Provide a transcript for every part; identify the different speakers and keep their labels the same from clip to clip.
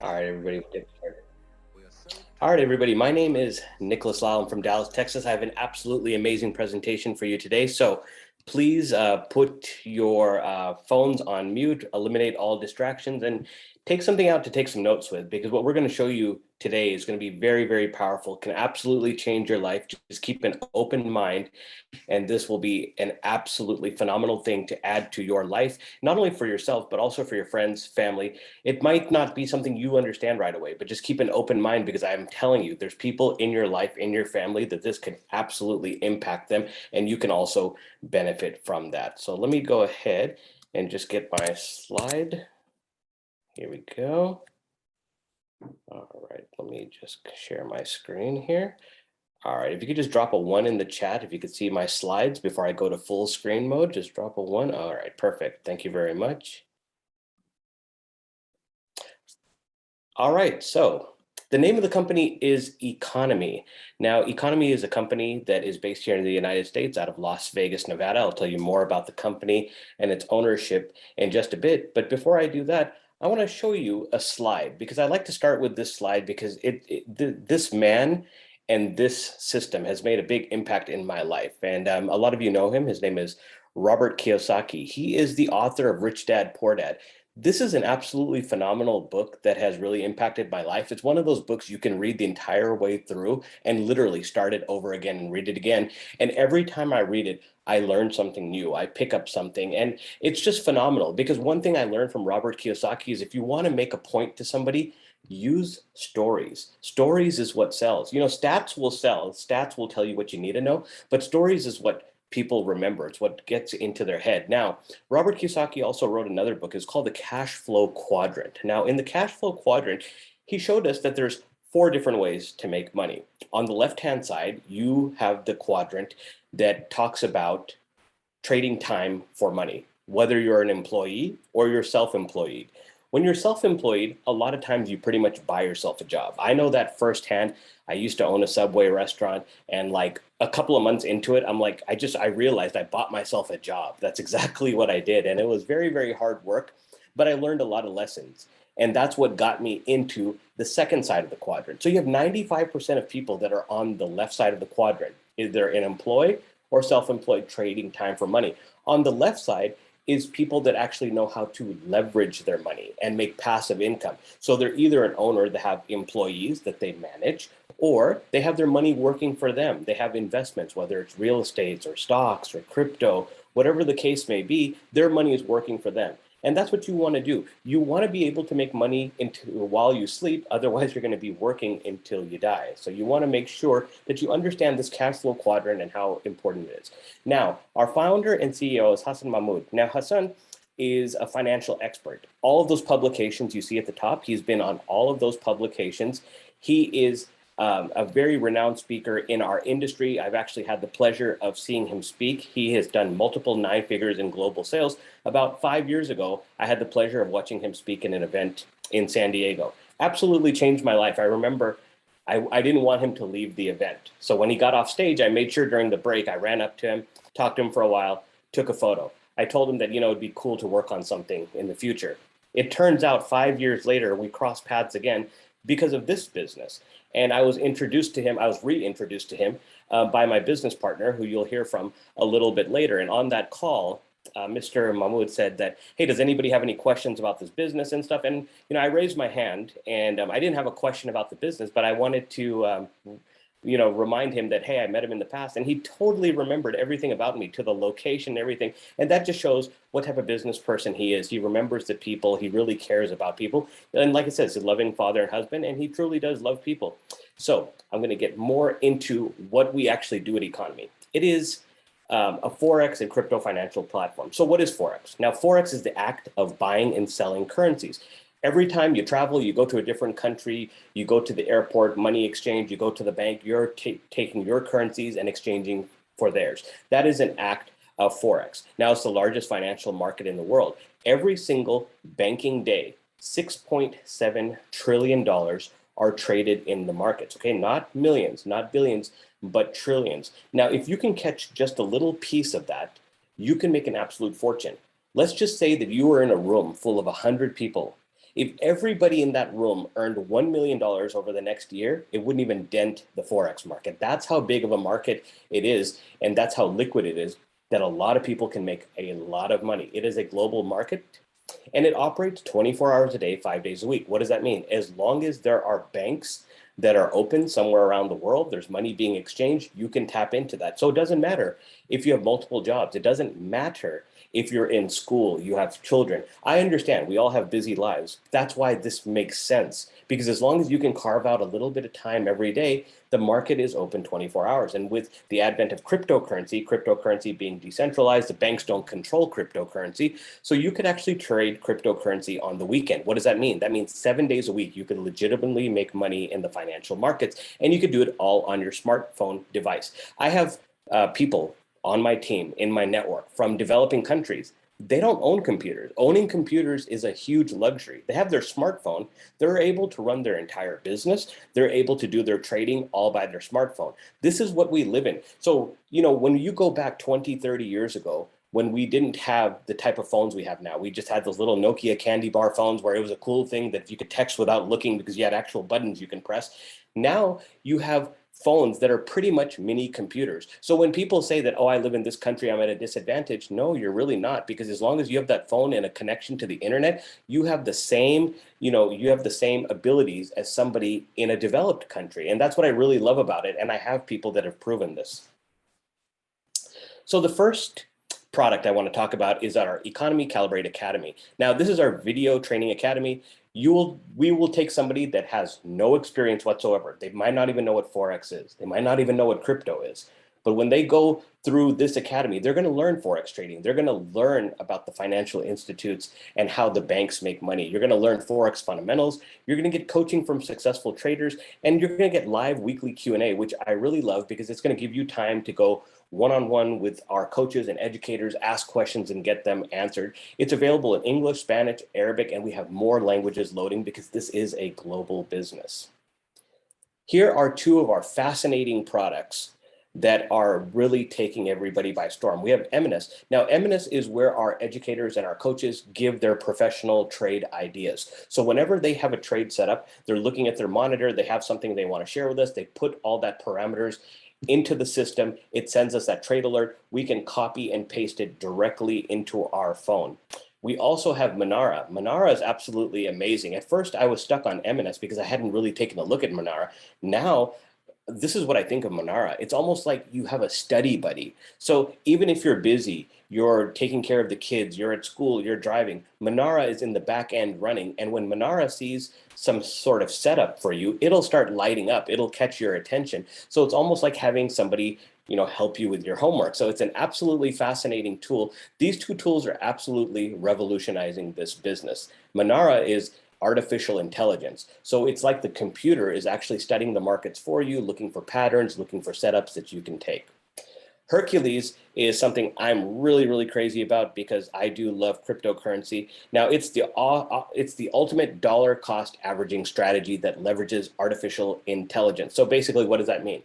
Speaker 1: All right, everybody. Get started. All right, everybody. My name is Nicholas Lau. I'm from Dallas, Texas. I have an absolutely amazing presentation for you today. So please put your phones on mute, eliminate all distractions, and take something out to take some notes with, because what we're going to show you today is going to be very, very powerful, can absolutely change your life. Just keep an open mind, and this will be an absolutely phenomenal thing to add to your life, not only for yourself, but also for your friends, family. It might not be something you understand right away, but just keep an open mind, because I'm telling you, there's people in your life, in your family, that this could absolutely impact them, and you can also benefit from that. So let me go ahead and just get my slide. Here we go. All right, let me just share my screen here. All right, if you could just drop a one in the chat, if you could see my slides before I go to full screen mode, just drop a one. All right, perfect. Thank you very much. All right, so the name of the company is Economy. Now, Economy is a company that is based here in the United States out of Las Vegas, Nevada. I'll tell you more about the company and its ownership in just a bit. But before I do that, I want to show you a slide, because I like to start with this slide because this man and this system has made a big impact in my life. And a lot of you know him. His name is Robert Kiyosaki. He is the author of Rich Dad, Poor Dad. This is an absolutely phenomenal book that has really impacted my life. It's one of those books you can read the entire way through and literally start it over again and read it again. And every time I read it, I learn something new. I pick up something, and it's just phenomenal, because one thing I learned from Robert Kiyosaki is if you want to make a point to somebody, use stories. Stories is what sells. Stats will sell. Stats will tell you what you need to know, but stories is what people remember. It's what gets into their head. Now, Robert Kiyosaki also wrote another book. It's called The Cash Flow Quadrant. Now, in the cash flow quadrant, he showed us that there's four different ways to make money. On the left-hand side, you have the quadrant that talks about trading time for money, whether you're an employee or you're self-employed. When you're self-employed, a lot of times you pretty much buy yourself a job. I know that firsthand. I used to own a Subway restaurant, and like a couple of months into it, I'm like, I realized I bought myself a job. That's exactly what I did. And it was very, very hard work, but I learned a lot of lessons. And that's what got me into the second side of the quadrant. So you have 95% of people that are on the left side of the quadrant, either an employee or self-employed, trading time for money. On the left side is people that actually know how to leverage their money and make passive income. So they're either an owner that have employees that they manage, or they have their money working for them. They have investments, whether it's real estate or stocks or crypto, whatever the case may be, their money is working for them. And that's what you want to do. You want to be able to make money while you sleep. Otherwise, you're going to be working until you die. So you want to make sure that you understand this cash flow quadrant and how important it is. Now, our founder and CEO is Hassan Mahmoud. Now, Hassan is a financial expert. All of those publications you see at the top, he's been on all of those publications. He is a very renowned speaker in our industry. I've actually had the pleasure of seeing him speak. He has done multiple nine figures in global sales. About 5 years ago, I had the pleasure of watching him speak in an event in San Diego. Absolutely changed my life. I remember I didn't want him to leave the event. So when he got off stage, I made sure during the break, I ran up to him, talked to him for a while, took a photo. I told him that, it'd be cool to work on something in the future. It turns out 5 years later, we crossed paths again because of this business. And I was reintroduced to him by my business partner, who you'll hear from a little bit later. And on that call, Mr. Mahmoud said that, hey, does anybody have any questions about this business and stuff? And, I raised my hand, and I didn't have a question about the business, but I wanted to, remind him that, hey, I met him in the past, and he totally remembered everything about me, to the location, everything. And that just shows what type of business person he is. He remembers the people. He really cares about people. And like I said, he's a loving father and husband, and he truly does love people. So I'm going to get more into what we actually do at Economy. It is a Forex and crypto financial platform. So what is Forex? Now, Forex is the act of buying and selling currencies. Every time you travel, you go to a different country, you go to the airport, money exchange, you go to the bank, you're taking your currencies and exchanging for theirs. That is an act of Forex. Now, it's the largest financial market in the world. Every single banking day, $6.7 trillion are traded in the markets, okay? Not millions, not billions, but trillions. Now, if you can catch just a little piece of that, you can make an absolute fortune. Let's just say that you were in a room full of 100 people, If everybody in that room earned $1 million over the next year, it wouldn't even dent the Forex market. That's how big of a market it is, and that's how liquid it is, that a lot of people can make a lot of money. It is a global market, and it operates 24 hours a day, 5 days a week. What does that mean? As long as there are banks that are open somewhere around the world, there's money being exchanged, you can tap into that. So it doesn't matter if you have multiple jobs. It doesn't matter if you're in school, you have children. I understand we all have busy lives. That's why this makes sense, because as long as you can carve out a little bit of time every day, the market is open 24 hours. And with the advent of cryptocurrency being decentralized, the banks don't control cryptocurrency. So you could actually trade cryptocurrency on the weekend. What does that mean? That means 7 days a week, you could legitimately make money in the financial markets, and you could do it all on your smartphone device. I have people on my team, in my network, from developing countries. They don't own computers. Owning computers is a huge luxury. They have their smartphone. They're able to run their entire business. They're able to do their trading all by their smartphone. This is what we live in. So, when you go back 20, 30 years ago, when we didn't have the type of phones we have now, we just had those little Nokia candy bar phones where it was a cool thing that you could text without looking because you had actual buttons you can press. Now you have phones that are pretty much mini computers. So when people say that, oh, I live in this country, I'm at a disadvantage, no, you're really not, because as long as you have that phone and a connection to the internet, you have the same, you have the same abilities as somebody in a developed country. And that's what I really love about it. And I have people that have proven this. So the first product I want to talk about is our Economy Calibrate Academy. Now, this is our video training academy. We will take somebody that has no experience whatsoever. They might not even know what Forex is. They might not even know what crypto is. But when they go through this academy, they're going to learn Forex trading. They're going to learn about the financial institutes and how the banks make money. You're going to learn Forex fundamentals. You're going to get coaching from successful traders, and you're going to get live weekly Q&A, which I really love because it's going to give you time to go one-on-one with our coaches and educators, ask questions and get them answered. It's available in English, Spanish, Arabic, and we have more languages loading because this is a global business. Here are two of our fascinating products that are really taking everybody by storm. We have Eminus. Now, Eminus is where our educators and our coaches give their professional trade ideas. So whenever they have a trade set up, they're looking at their monitor, they have something they want to share with us, they put all that parameters into the system, it sends us that trade alert, we can copy and paste it directly into our phone. We also have Manara. Manara is absolutely amazing. At first, I was stuck on Eminus because I hadn't really taken a look at Manara. Now, this is what I think of Manara. It's almost like you have a study buddy. So even if you're busy, you're taking care of the kids, you're at school, you're driving, Manara is in the back end running. And when Manara sees some sort of setup for you, it'll start lighting up. It'll catch your attention. So it's almost like having somebody help you with your homework. So it's an absolutely fascinating tool. These two tools are absolutely revolutionizing this business. Manara is artificial intelligence. So it's like the computer is actually studying the markets for you, looking for patterns, looking for setups that you can take. Hercules is something I'm really, really crazy about because I do love cryptocurrency. Now, it's the ultimate dollar cost averaging strategy that leverages artificial intelligence. So basically, what does that mean?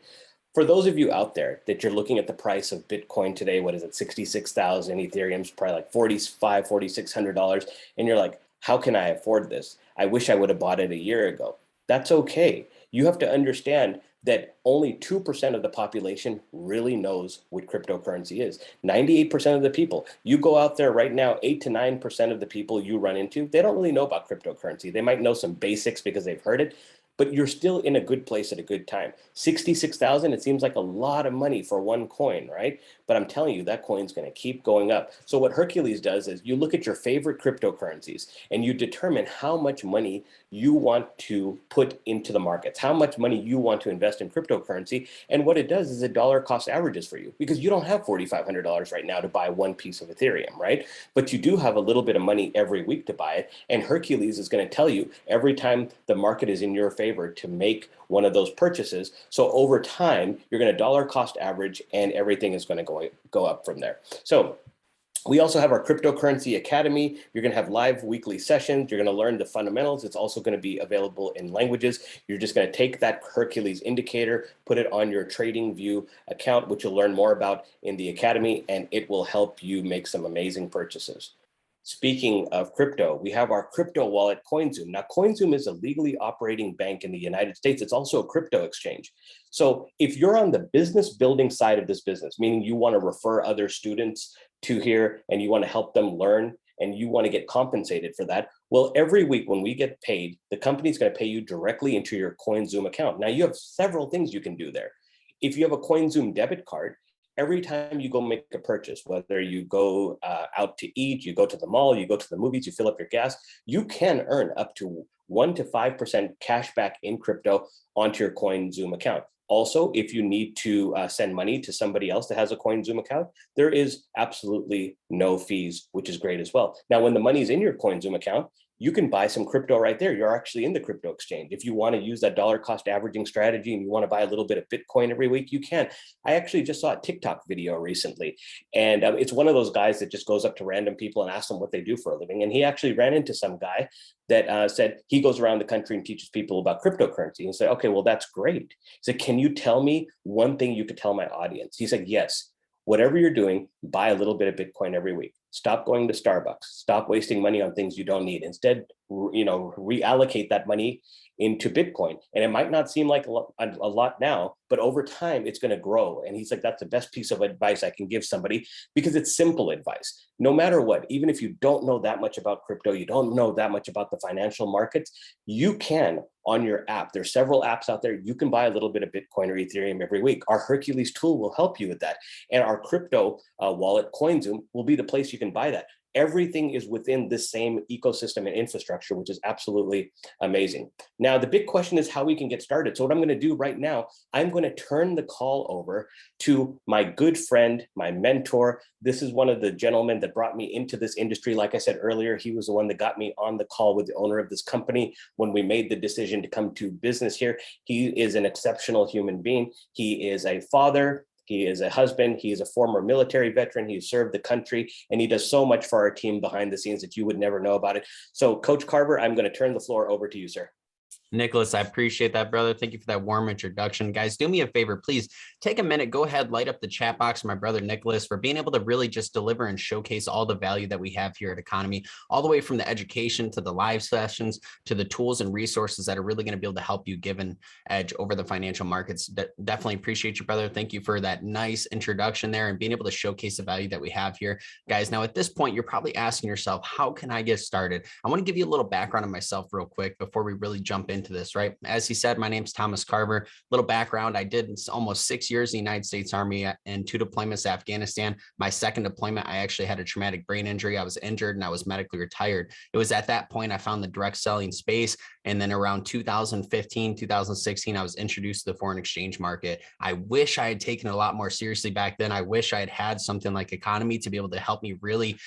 Speaker 1: For those of you out there that you're looking at the price of Bitcoin today, what is it, 66,000, Ethereum's probably like $4,500, $4,600, and you're like, how can I afford this? I wish I would have bought it a year ago. That's okay. You have to understand that only 2% of the population really knows what cryptocurrency is. 98% of the people, you go out there right now, 8 to 9% of the people you run into, they don't really know about cryptocurrency. They might know some basics because they've heard it, but you're still in a good place at a good time. 66,000, it seems like a lot of money for one coin, right? But I'm telling you, that coin's going to keep going up. So what Hercules does is you look at your favorite cryptocurrencies and you determine how much money you want to put into the markets, how much money you want to invest in cryptocurrency. And what it does is it dollar cost averages for you, because you don't have $4,500 right now to buy one piece of Ethereum, right? But you do have a little bit of money every week to buy it. And Hercules is going to tell you every time the market is in your favor to make one of those purchases. So over time, you're going to dollar cost average and everything is going to go up from there. So we also have our Cryptocurrency Academy. You're going to have live weekly sessions. You're going to learn the fundamentals. It's also going to be available in languages. You're just going to take that Hercules indicator, put it on your TradingView account, which you'll learn more about in the Academy, and it will help you make some amazing purchases. Speaking of crypto, we have our crypto wallet, CoinZoom. Now, CoinZoom is a legally operating bank in the United States. It's also a crypto exchange. So if you're on the business building side of this business, meaning you want to refer other students to here and you want to help them learn and you want to get compensated for that, well, every week when we get paid, the company's going to pay you directly into your CoinZoom account. Now, you have several things you can do there. If you have a CoinZoom debit card, every time you go make a purchase, whether you go out to eat, you go to the mall, you go to the movies, you fill up your gas, you can earn up to 1 to 5% cash back in crypto onto your CoinZoom account. Also, if you need to send money to somebody else that has a CoinZoom account, there is absolutely no fees, which is great as well. Now, when the money's in your CoinZoom account, you can buy some crypto right there. You're actually in the crypto exchange. If you want to use that dollar cost averaging strategy and you want to buy a little bit of Bitcoin every week, you can. I actually just saw a TikTok video recently, and it's one of those guys that just goes up to random people and asks them what they do for a living. And he actually ran into some guy that said he goes around the country and teaches people about cryptocurrency. And said, okay, well, that's great. He said, can you tell me one thing you could tell my audience? He said, yes. Whatever you're doing, buy a little bit of Bitcoin every week. Stop going to Starbucks. Stop wasting money on things you don't need. Instead, reallocate that money into Bitcoin. And it might not seem like a lot now, but over time, it's going to grow. And he's like, that's the best piece of advice I can give somebody because it's simple advice. No matter what, even if you don't know that much about crypto, you don't know that much about the financial markets, you can on your app. There's several apps out there. You can buy a little bit of Bitcoin or Ethereum every week. Our Hercules tool will help you with that. And our crypto wallet, CoinZoom, will be the place you can buy that. Everything is within this same ecosystem and infrastructure, which is absolutely amazing. Now, the big question is how we can get started. So what I'm going to do right now, I'm going to turn the call over to my good friend, my mentor. This is one of the gentlemen that brought me into this industry. Like I said earlier, he was the one that got me on the call with the owner of this company when we made the decision to come to business here. He is an exceptional human being. He is a father. He is a husband. He is a former military veteran. He served the country, and he does so much for our team behind the scenes that you would never know about it. So, Coach Carver, I'm going to turn the floor over to you, sir.
Speaker 2: Nicholas, I appreciate that, brother. Thank you for that warm introduction. Guys, do me a favor, please take a minute, go ahead, light up the chat box for my brother Nicholas for being able to really just deliver and showcase all the value that we have here at Eaconomy, all the way from the education to the live sessions to the tools and resources that are really going to be able to help you give an edge over the financial markets. Definitely appreciate you, brother. Thank you for that nice introduction there and being able to showcase the value that we have here. Guys, now at this point, you're probably asking yourself, how can I get started? I want to give you a little background on myself real quick before we really jump into this, right? As he said, my name's Thomas Carver. Little background, I did almost 6 years in the United States Army and 2 deployments to Afghanistan. My second deployment, I actually had a traumatic brain injury. I was injured and I was medically retired. It was at that point I found the direct selling space. And then around 2015, 2016, I was introduced to the foreign exchange market. I wish I had taken it a lot more seriously back then. I wish I had had something like Eaconomy to be able to help me really,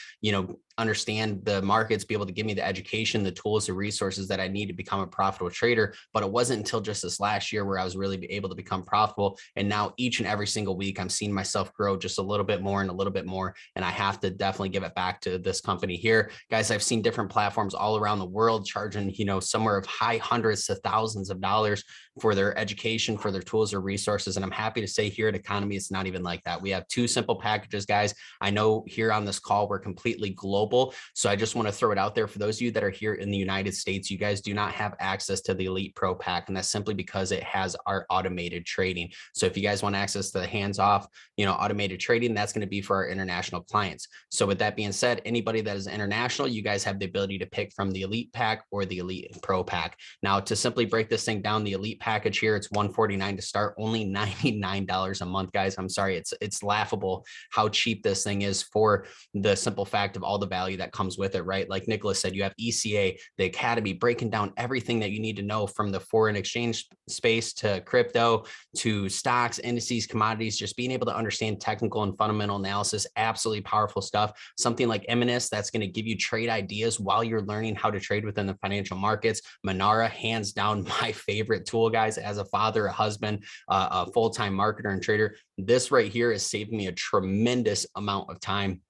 Speaker 2: understand the markets, be able to give me the education, the tools, the resources that I need to become a profitable trader. But it wasn't until just this last year where I was really able to become profitable. And now each and every single week, I'm seeing myself grow just a little bit more and a little bit more. And I have to definitely give it back to this company here. Guys, I've seen different platforms all around the world charging, somewhere of high hundreds to thousands of dollars for their education, for their tools or resources. And I'm happy to say here at Eaconomy, it's not even like that. We have 2 simple packages, guys. I know here on this call, we're completely global. So I just want to throw it out there for those of you that are here in the United States, you guys do not have access to the Elite Pro Pack. And that's simply because it has our automated trading. So if you guys want access to the hands-off, automated trading, that's going to be for our international clients. So with that being said, anybody that is international, you guys have the ability to pick from the Elite Pack or the Elite Pro Pack. Now, to simply break this thing down, the Elite package here, it's $149 to start, only $99 a month, guys. I'm sorry, it's laughable how cheap this thing is for the simple fact of all the value that comes with it, right? Like Nicholas said, you have ECA, the Academy, breaking down everything that you need to know from the foreign exchange space to crypto to stocks, indices, commodities, just being able to understand technical and fundamental analysis, absolutely powerful stuff. Something like Eminence that's going to give you trade ideas while you're learning how to trade within the financial markets. Manara, hands down, my favorite tool, guys, as a father, a husband, a full-time marketer and trader. This right here is saving me a tremendous amount of time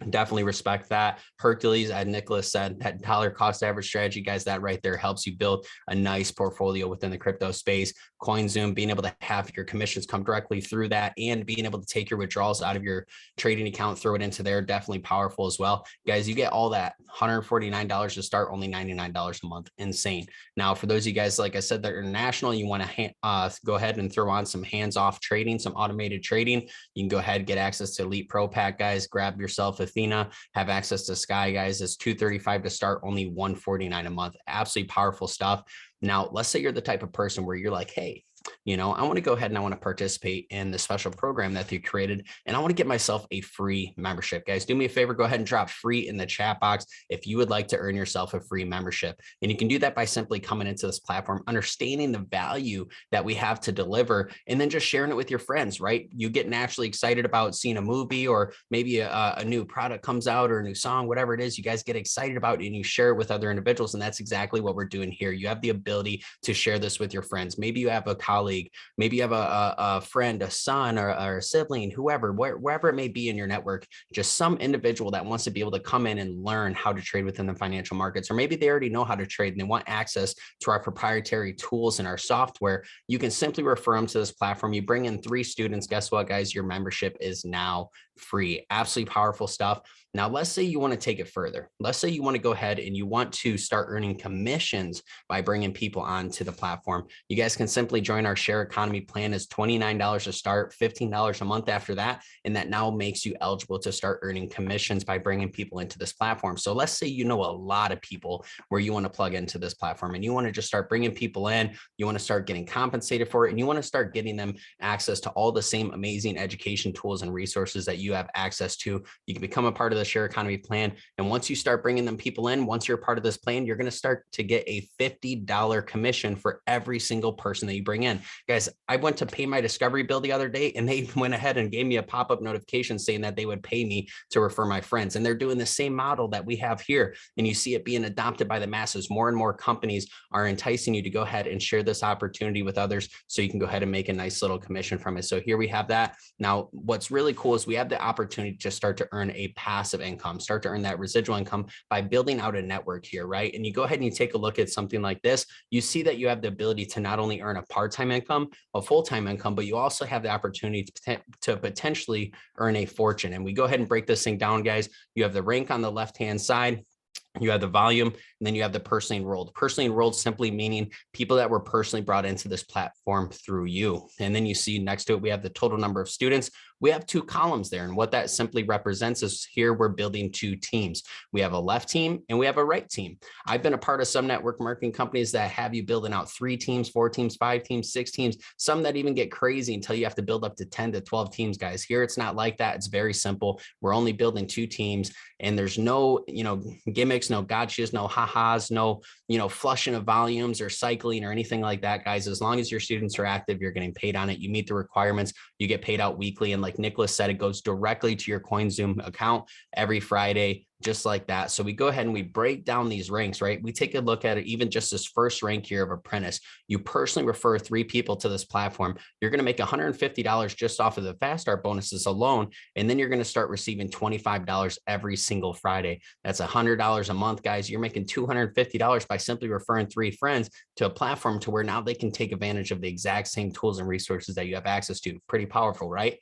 Speaker 2: Definitely respect that. Hercules, as Nicholas said, that dollar cost average strategy, guys, that right there helps you build a nice portfolio within the crypto space. CoinZoom, being able to have your commissions come directly through that and being able to take your withdrawals out of your trading account, throw it into there, definitely powerful as well. Guys, you get all that $149 to start, only $99 a month. Insane. Now, for those of you guys, like I said, that are international, you want to go ahead and throw on some hands-off trading, some automated trading. You can go ahead and get access to Elite Pro Pack, guys. Grab yourself Athena, have access to Sky, guys. It's $235 to start, only $149 a month. Absolutely powerful stuff. Now, let's say you're the type of person where you're like, hey, I want to go ahead and I want to participate in the special program that they created, and I want to get myself a free membership. Guys, do me a favor, go ahead and drop free in the chat box if you would like to earn yourself a free membership. And you can do that by simply coming into this platform, understanding the value that we have to deliver, and then just sharing it with your friends, right? You get naturally excited about seeing a movie, or maybe a new product comes out, or a new song, whatever it is, you guys get excited about it and you share it with other individuals. And that's exactly what we're doing here. You have the ability to share this with your friends. Maybe you have a colleague, maybe you have a friend, a son, or a sibling, whoever, wherever it may be in your network, just some individual that wants to be able to come in and learn how to trade within the financial markets. Or maybe they already know how to trade and they want access to our proprietary tools and our software. You can simply refer them to this platform. You bring in 3 students. Guess what, guys? Your membership is now free. Absolutely powerful stuff. Now, let's say you want to take it further. Let's say you want to go ahead and you want to start earning commissions by bringing people onto the platform. You guys can simply join our share economy plan. Is $29 to start, $15 a month after that. And that now makes you eligible to start earning commissions by bringing people into this platform. So let's say you know a lot of people where you want to plug into this platform and you want to just start bringing people in. You want to start getting compensated for it, and you want to start getting them access to all the same amazing education tools and resources that you have access to. You can become a part of the share economy plan. And once you start bringing them people in, once you're part of this plan, you're going to start to get a $50 commission for every single person that you bring in. Guys, I went to pay my discovery bill the other day, and they went ahead and gave me a pop-up notification saying that they would pay me to refer my friends. And they're doing the same model that we have here. And you see it being adopted by the masses. More and more companies are enticing you to go ahead and share this opportunity with others so you can go ahead and make a nice little commission from it. So here we have that. Now, what's really cool is we have the opportunity to start to earn a passive income, start to earn that residual income by building out a network here, right? And you go ahead and you take a look at something like this, you see that you have the ability to not only earn a part-time income, a full-time income, but you also have the opportunity to potentially earn a fortune. And we go ahead and break this thing down, guys. You have the rank on the left-hand side. You have the volume, and then you have the personally enrolled. Personally enrolled simply meaning people that were personally brought into this platform through you. And then you see next to it, we have the total number of students. We have 2 columns there. And what that simply represents is here we're building 2 teams. We have a left team and we have a right team. I've been a part of some network marketing companies that have you building out 3 teams, 4 teams, 5 teams, 6 teams, some that even get crazy until you have to build up to 10 to 12 teams, guys. Here, it's not like that. It's very simple. We're only building 2 teams, and there's no, gimmicks, no gotchas, no ha-has, no, flushing of volumes or cycling or anything like that, guys. As long as your students are active, you're getting paid on it. You meet the requirements, you get paid out weekly. And like Nicholas said, it goes directly to your CoinZoom account every Friday, just like that. So we go ahead and we break down these ranks, right? We take a look at it, even just this first rank here of Apprentice. You personally refer 3 people to this platform. You're going to make $150 just off of the fast start bonuses alone. And then you're going to start receiving $25 every single Friday. That's $100 a month, guys. You're making $250 by simply referring 3 friends to a platform to where now they can take advantage of the exact same tools and resources that you have access to. Pretty powerful, right?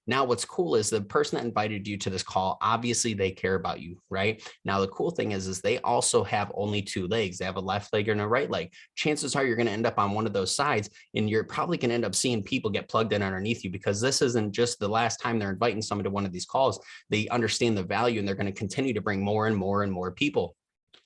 Speaker 2: Now, what's cool is the person that invited you to this call, obviously they care about you, right? Now, the cool thing is they also have only 2 legs. They have a left leg and a right leg. Chances are you're going to end up on one of those sides, and you're probably going to end up seeing people get plugged in underneath you, because this isn't just the last time they're inviting someone to one of these calls. They understand the value, and they're going to continue to bring more and more and more people.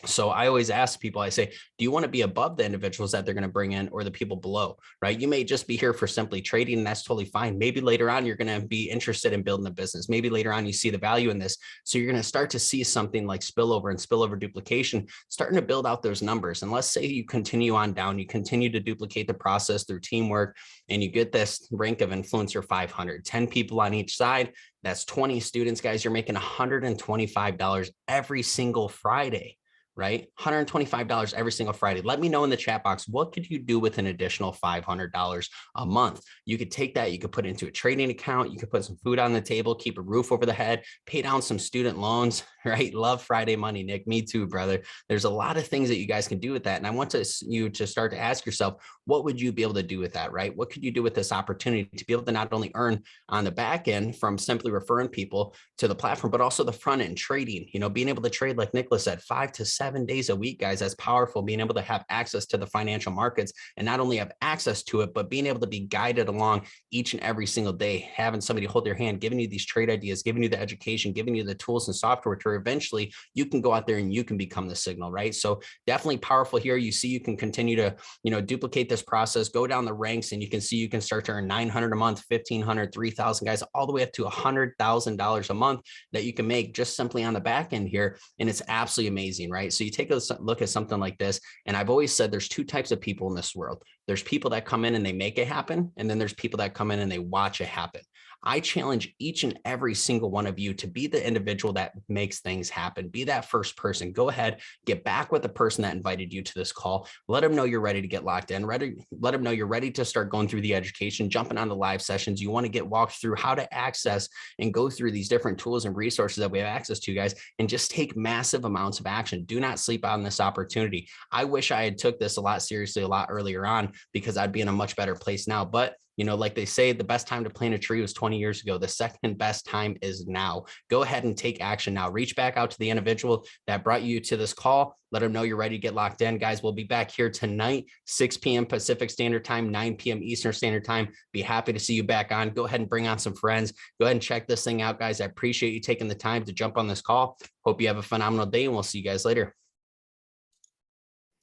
Speaker 2: So I always ask people, I say, do you want to be above the individuals that they're going to bring in, or the people below, right? You may just be here for simply trading, and that's totally fine. Maybe later on, you're going to be interested in building a business. Maybe later on, you see the value in this. So you're going to start to see something like spillover and spillover duplication, starting to build out those numbers. And let's say you continue on down, you continue to duplicate the process through teamwork, and you get this rank of influencer 500, 10 people on each side. That's 20 students, guys. You're making $125 every single Friday, right? $125 every single Friday. Let me know in the chat box, what could you do with an additional $500 a month? You could take that, you could put it into a trading account, you could put some food on the table, keep a roof over the head, pay down some student loans, right? Love Friday money, Nick. Me too, brother. There's a lot of things that you guys can do with that. And I want you to start to ask yourself, what would you be able to do with that, right? What could you do with this opportunity to be able to not only earn on the back end from simply referring people to the platform, but also the front end trading, being able to trade, like Nicholas said, 5 to 7 days a week, guys. That's powerful. Being able to have access to the financial markets and not only have access to it, but being able to be guided along each and every single day, having somebody hold your hand, giving you these trade ideas, giving you the education, giving you the tools and software to eventually you can go out there and you can become the signal, right? So definitely powerful here. You see, you can continue to, duplicate this process, go down the ranks, and you can see you can start to earn 900 a month, 1,500, 3,000, guys, all the way up to $100,000 a month that you can make just simply on the back end here. And it's absolutely amazing, right? So you take a look at something like this. And I've always said there's two types of people in this world. There's people that come in and they make it happen. And then there's people that come in and they watch it happen. I challenge each and every single one of you to be the individual that makes things happen. Be that first person. Go ahead, get back with the person that invited you to this call. Let them know you're ready to get locked in. Let them know you're ready to start going through the education, jumping on the live sessions. You want to get walked through how to access and go through these different tools and resources that we have access to, guys, and just take massive amounts of action. Do not sleep on this opportunity. I wish I had took this a lot seriously a lot earlier on, because I'd be in a much better place now. But like they say, the best time to plant a tree was 20 years ago. The second best time is now. Go ahead and take action now. Reach back out to the individual that brought you to this call. Let them know you're ready to get locked in. Guys, we'll be back here tonight, 6 p.m. Pacific Standard Time, 9 p.m. Eastern Standard Time. Be happy to see you back on. Go ahead and bring on some friends. Go ahead and check this thing out, guys. I appreciate you taking the time to jump on this call. Hope you have a phenomenal day, and we'll see you guys later.